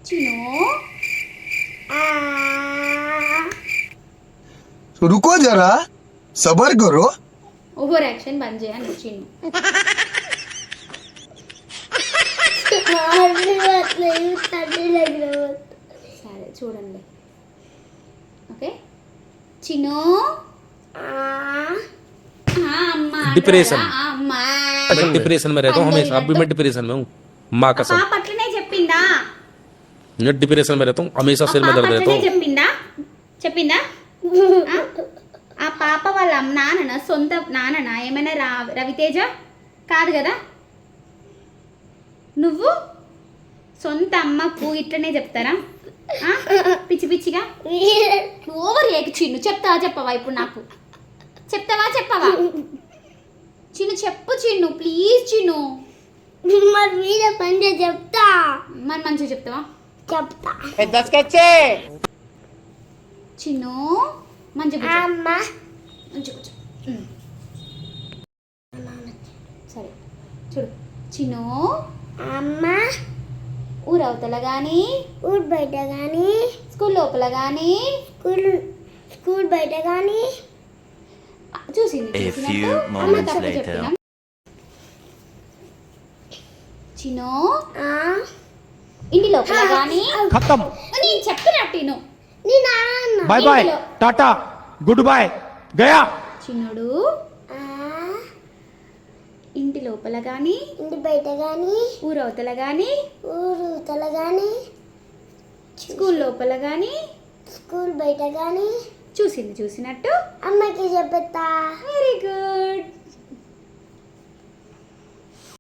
चिनो रुको जरा सबर करो ओवर एक्शन बन जाए ना चिनो సరే చూడండి ఓకే చిను अम्मा डिप्रेशन अम्मा मैं डिप्रेशन में रहता हूँ हमेशा। अभी मैं डिप्रेशन में हूँ, माँ कसम। పాప అట్లనే చెప్పిందా मैं डिप्रेशन में रहता हूँ हमेशा, सिर में పాప दर्द रहता అట్లనే हूँ। చెప్పిందా ఆ పాప వాళ్ళ నాన్న సొంత నాన్న ఏమైనా రవితేజ కాదు కదా నువ్వు సొంత అమ్మకు ఇట్లనే చెప్తారా పిచ్చి పిచ్చిగా ఓవర్ ఏకి చిన్ను చెప్పవా ఇప్పుడు నాకు చెప్పవా చిన్ను చెప్పు చిన్ను ప్లీజ్ చిన్ను మరి మీద పండే చెప్తా మరి మంచిగా చెప్తావా చిన్ను మంచిగా అమ్మ కూర్చో సరే చూడు చిన్ను అమ్మ ఊరవతల కానీ ఊరు బయట కానీ స్కూల్ లోపల కానీ స్కూల్ బయట కానీ చూసింది A చూసినట్టు few అమ్మ moments తప్పు later. చెప్పినాం చిన్ను ఇంటి లోపల కానీ खत्म। నేను చెప్పినట్టు విను. నీ నాన్న bye bye tata goodbye गया। చిన్నుడు ఆ, ఇంటి లోపల కానీ ఇంటి బయట కానీ ఊరవతల కానీ ఊరు తల కానీ స్కూల్ లోపల కానీ స్కూల్ బయట కానీ చూసినట్టు అమ్మకి చెప్పేస్తా వెరీ గుడ్